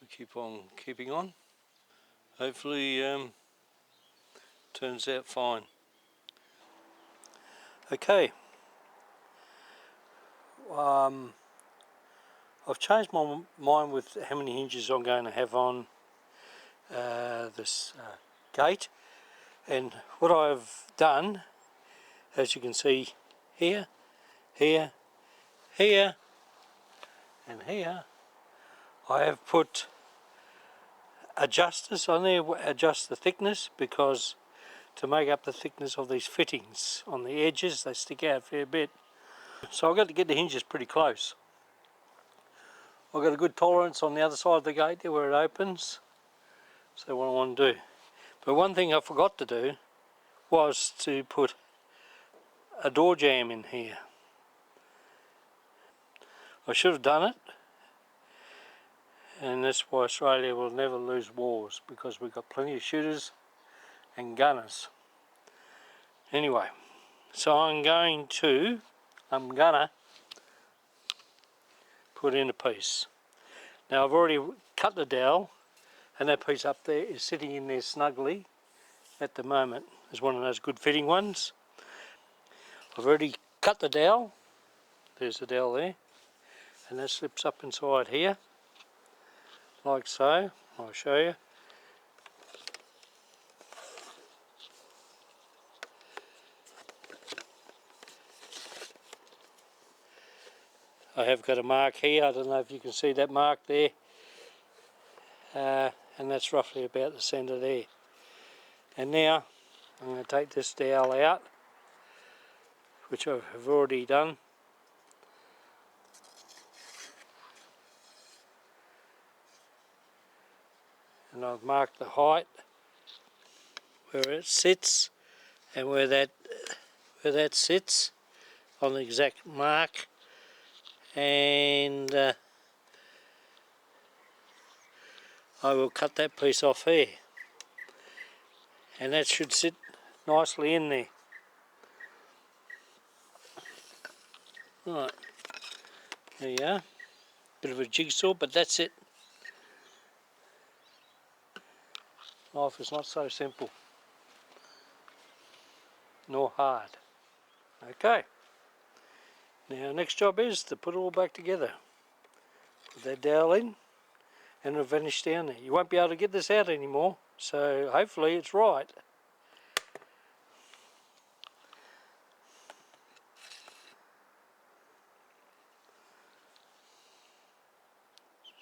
we keep on keeping on. Hopefully turns out fine. Okay, I've changed my mind with how many hinges I'm going to have on this gate, and what I've done, as you can see here, here, here and here, I have put adjusters on there, adjust the thickness, because to make up the thickness of these fittings on the edges, they stick out a fair bit. So I've got to get the hinges pretty close. I've got a good tolerance on the other side of the gate there where it opens, so what I want to do. But one thing I forgot to do was to put a door jamb in here. I should have done it, and that's why Australia will never lose wars, because we've got plenty of shooters and gunners. Anyway, so I'm gonna put in a piece. Now I've already cut the dowel, and that piece up there is sitting in there snugly at the moment. It's one of those good fitting ones. I've already cut the dowel, there's the dowel there, and that slips up inside here, like so. I'll show you. I have got a mark here, I don't know if you can see that mark there, and that's roughly about the centre there. And now I'm going to take this dowel out, which I have already done. And I've marked the height, where it sits, and where that sits on the exact mark. And I will cut that piece off here, and that should sit nicely in there. Right, there you are. Bit of a jigsaw, but that's it. Life is not so simple, nor hard. Okay, now next job is to put it all back together. Put that dowel in, and it'll vanish down there. You won't be able to get this out anymore, so hopefully it's right.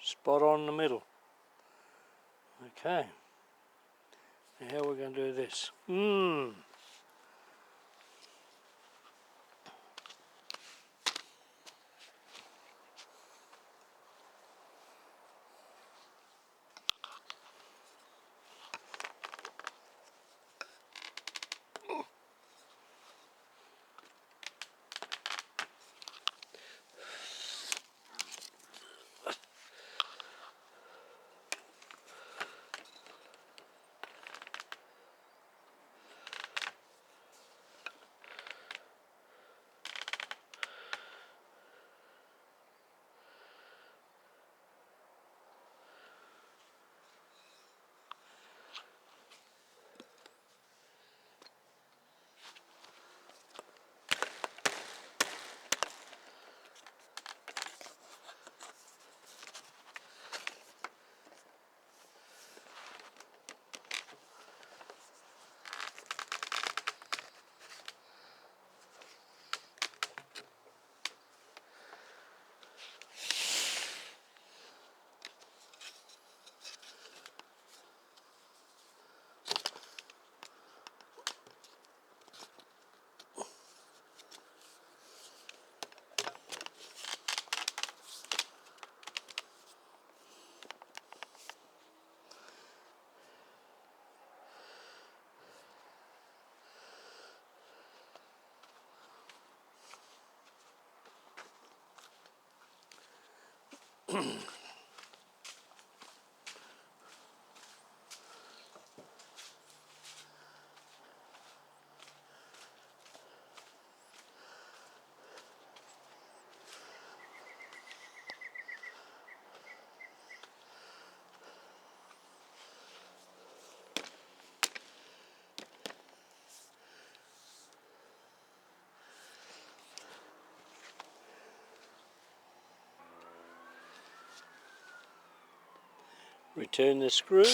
Spot on in the middle. Okay, now how we're going to do this? Return the screw.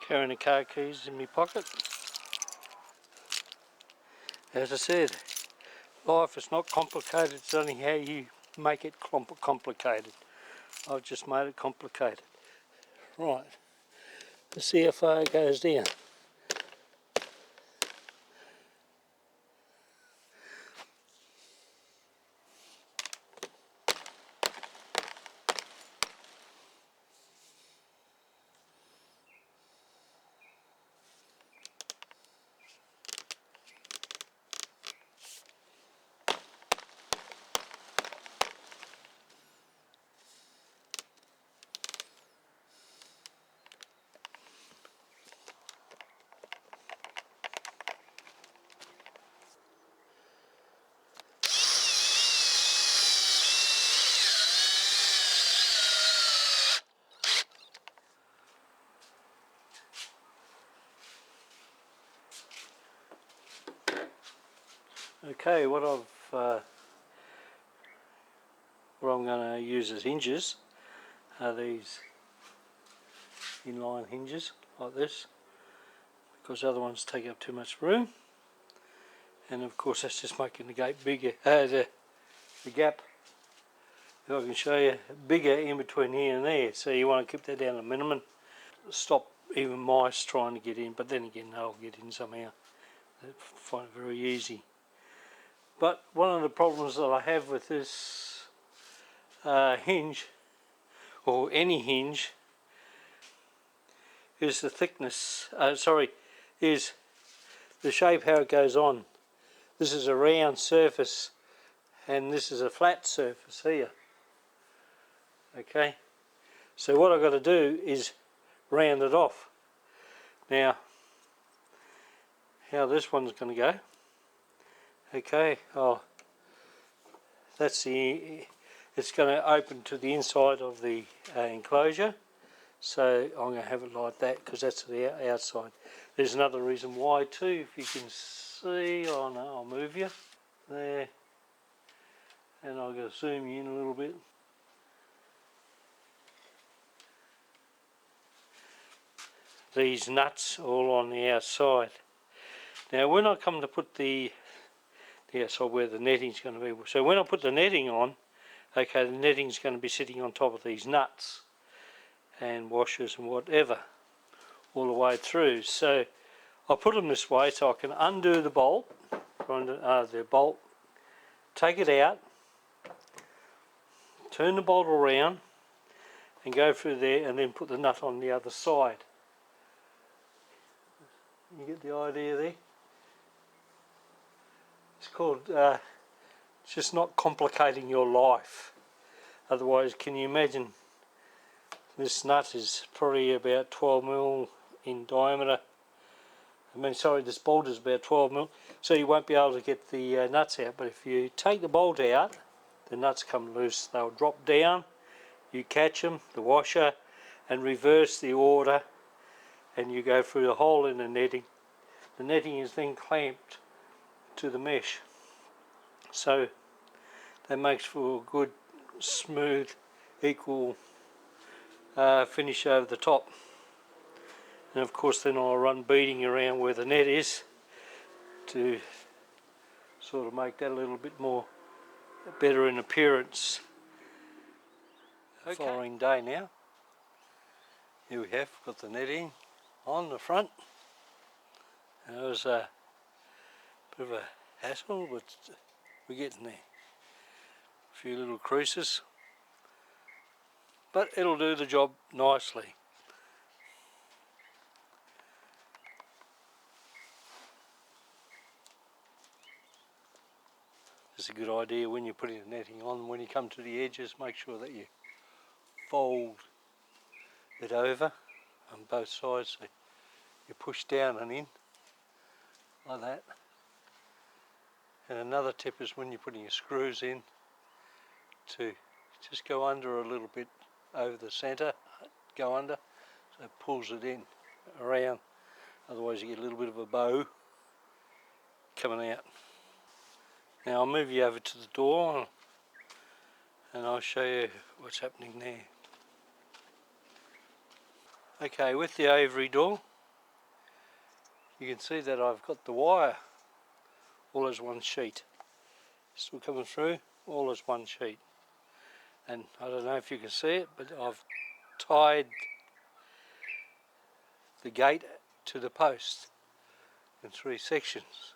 Carrying the car keys in my pocket. As I said, life is not complicated, it's only how you make it complicated. I've just made it complicated. Right, let's see how far it goes down. Okay, what I'm going to use as hinges are these inline hinges like this, because other ones take up too much room, and of course that's just making the gate bigger, the gap, if I can show you, bigger in between here and there, so you want to keep that down to a minimum. Stop even mice trying to get in, but then again they'll get in somehow. They find it very easy. But one of the problems that I have with this hinge, or any hinge, is the thickness, is the shape how it goes on. This is a round surface and this is a flat surface here. Okay, so what I've got to do is round it off. Now, how this one's going to go, okay, it's going to open to the inside of the enclosure, so I'm going to have it like that because that's the outside. There's another reason why too, if you can see, oh no, I'll move you there, and I'll go zoom you in a little bit. These nuts all on the outside. Now when I come to put the outside where the netting's going to be, so when I put the netting on, okay, the netting's going to be sitting on top of these nuts and washers and whatever all the way through. So I put them this way so I can undo the bolt, take it out, turn the bolt around and go through there and then put the nut on the other side. You get the idea there? It's called just not complicating your life. Otherwise, can you imagine, this nut is probably about 12 mil in diameter. This bolt is about 12 mil, so you won't be able to get the nuts out. But if you take the bolt out, the nuts come loose. They'll drop down, you catch them, the washer, and reverse the order, and you go through the hole in the netting. The netting is then clamped to the mesh, so that makes for a good, smooth, equal finish over the top. And of course then I'll run beading around where the net is to sort of make that a little bit more better in appearance. Okay. Following day now. Here we have got the netting on the front. And it was a bit of a hassle, but we're getting there. A few little creases, but it'll do the job nicely. It's a good idea when you're putting the netting on, when you come to the edges, make sure that you fold it over on both sides, so you push down and in like that. And another tip is when you're putting your screws in, to just go under a little bit over the centre, go under, so it pulls it in around otherwise you get a little bit of a bow coming out. Now I'll move you over to the door and I'll show you what's happening there. Okay, with the aviary door, you can see that I've got the wire all as one sheet. Still coming through, all as one sheet. And I don't know if you can see it, but I've tied the gate to the post in 3 sections.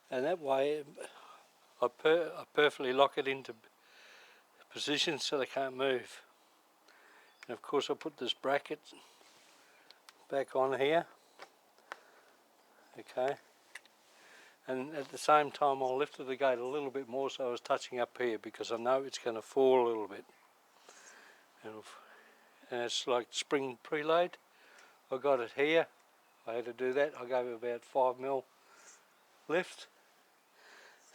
And that way I perfectly lock it into position so they can't move. And of course I put this bracket back on here, okay, and at the same time I'll lift the gate a little bit more so I was touching up here because I know it's going to fall a little bit. And it's like spring preload. I got it here, I had to do that, I gave it about 5mm lift,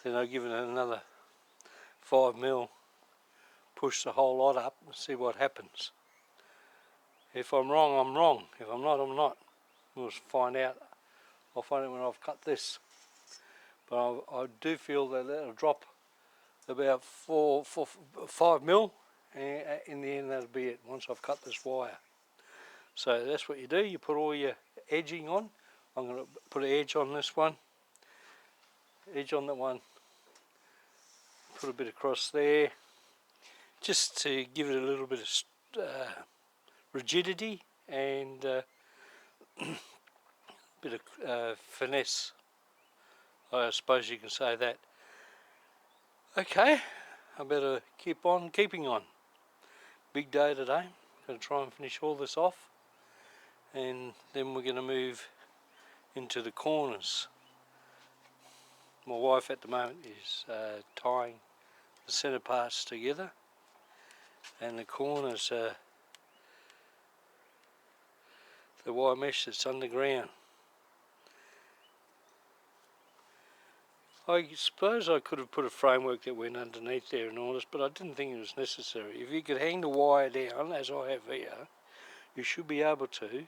then I give it another 5mm, push the whole lot up and see what happens. If I'm wrong, I'm wrong. If I'm not, I'm not. We'll find out. I'll find out when I've cut this. But I do feel that that'll drop about 5mm, and in the end that'll be it once I've cut this wire. So that's what you do. You put all your edging on. I'm going to put an edge on this one, edge on that one, put a bit across there, just to give it a little bit of rigidity and a bit of finesse, I suppose you can say that. Okay, I better keep on keeping on. Big day today. Going to try and finish all this off, and then we're going to move into the corners. My wife at the moment is tying the centre parts together, and the corners are the wire mesh that's underground. I suppose I could have put a framework that went underneath there and all this, but I didn't think it was necessary. If you could hang the wire down, as I have here, you should be able to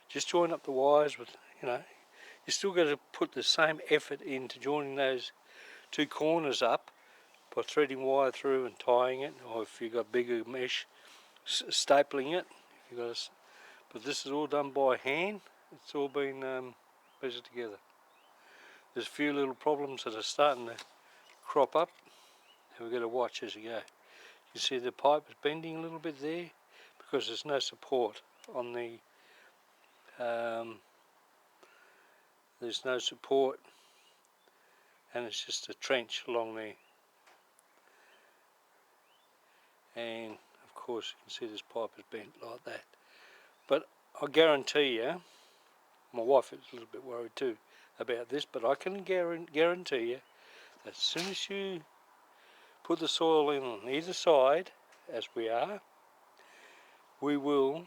just join up the wires with, you still got to put the same effort into joining those 2 corners up by threading wire through and tying it, or if you've got bigger mesh, stapling it. But this is all done by hand. It's all been measured together. There's a few little problems that are starting to crop up, and we've got to watch as we go. You see the pipe is bending a little bit there because there's no support on the there's no support, and it's just a trench along there. And of course you can see this pipe is bent like that. But I guarantee you, my wife is a little bit worried too about this, but I can guarantee you that as soon as you put the soil in on either side, as we are, we will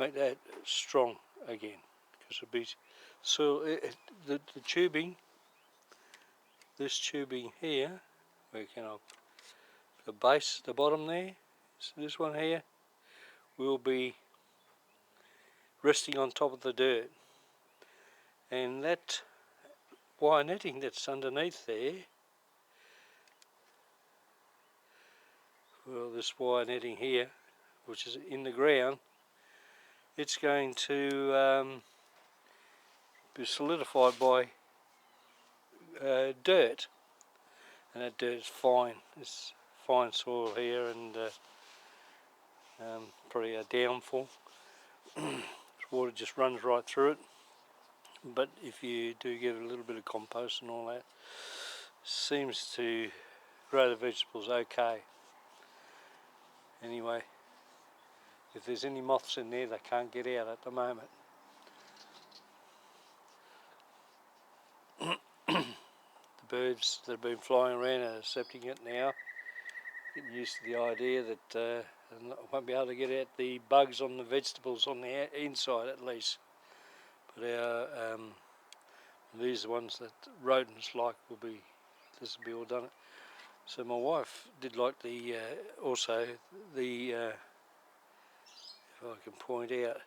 make that strong again, because it'll be soil. The tubing, this tubing here, where can I, the base, the bottom there, so this one here, will be resting on top of the dirt, and that wire netting that's underneath there, well, this wire netting here, which is in the ground, it's going to be solidified by dirt, and that dirt is fine. It's fine soil here, and probably a downfall. Water just runs right through it, but if you do get a little bit of compost and all that, seems to grow the vegetables okay. Anyway, if there's any moths in there, they can't get out at the moment. The birds that have been flying around are accepting it now, getting used to the idea that they won't be able to get out the bugs on the vegetables on the inside at least. But these are the ones that rodents like. This will be all done. So my wife did like the also the if I can point out,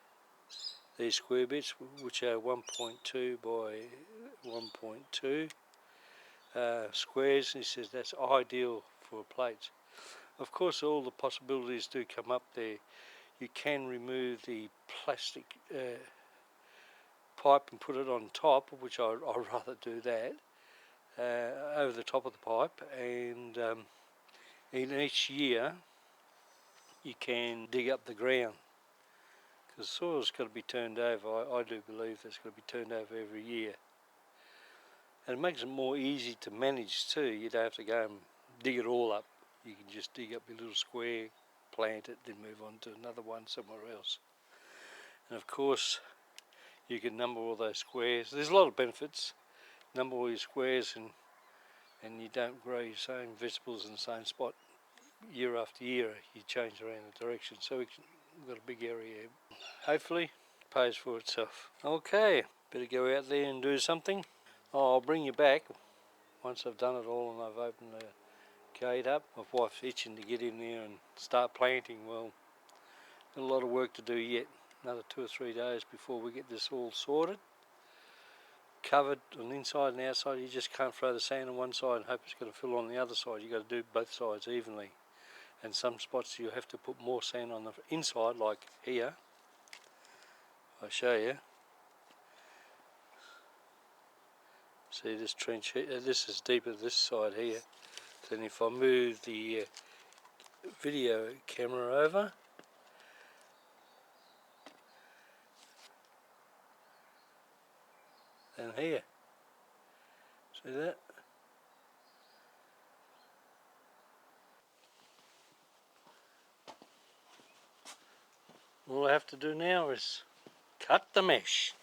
these square bits, which are 1.2 by 1.2 squares. He says that's ideal for plates. Of course, all the possibilities do come up there. You can remove the plastic pipe and put it on top, which I'd rather do that, over the top of the pipe, and in each year you can dig up the ground, because soil's got to be turned over. I do believe that's got to be turned over every year, and it makes it more easy to manage too. You don't have to go and dig it all up. You can just dig up your little square, plant it, then move on to another one somewhere else. And of course you can number all those squares. There's a lot of benefits. Number all your squares, and you don't grow your same vegetables in the same spot year after year. You change around the direction, so we've got a big area. Hopefully it pays for itself. Okay, better go out there and do something. I'll bring you back once I've done it all and I've opened the gate up. My wife's itching to get in there and start planting. Well, got a lot of work to do yet. Another 2 or 3 days before we get this all sorted, covered on the inside and outside. You just can't throw the sand on one side and hope it's going to fill on the other side. You've got to do both sides evenly, and some spots you have to put more sand on the inside, like here. I'll show you. See this trench here, this is deeper this side here. Then if I move the video camera over, and here, see that? All I have to do now is cut the mesh.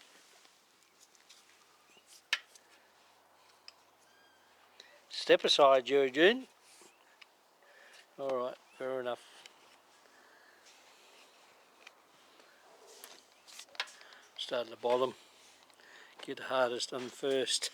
Step aside, Eugene. Alright, fair enough. Start at the bottom. Get the hardest done first.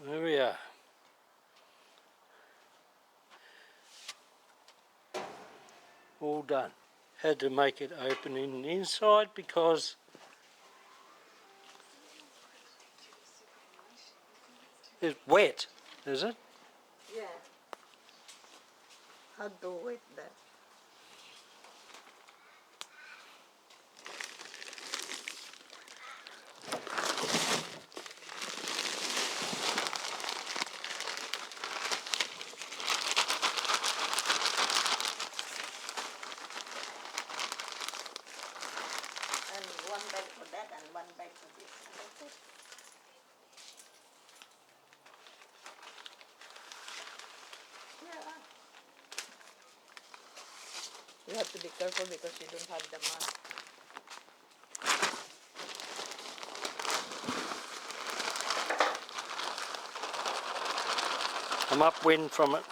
There we are. All done. Had to make it open in the inside because it's wet, is it? Yeah. How to wet that? And one bag for that and one bag for this. Okay. Yeah. You have to be careful because you don't have the mask. I'm upwind from it.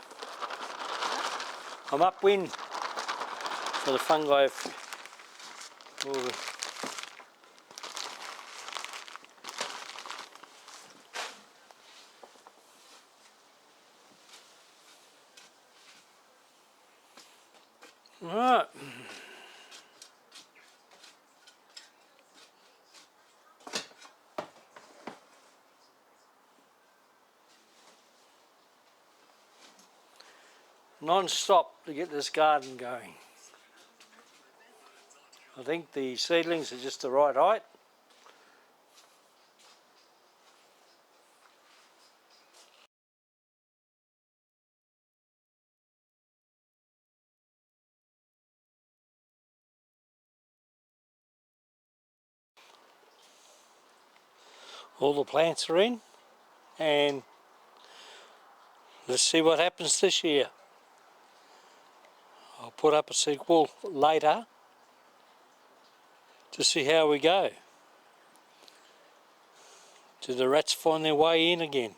I'm upwind for the fungi. Right. Non-stop to get this garden going. I think the seedlings are just the right height. All the plants are in, and let's see what happens this year. I'll put up a sequel later to see how we go. Do the rats find their way in again?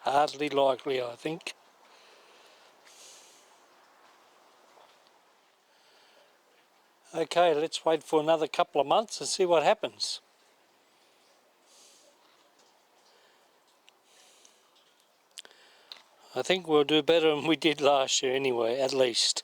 Hardly likely, I think. Okay, let's wait for another couple of months and see what happens. I think we'll do better than we did last year anyway, at least.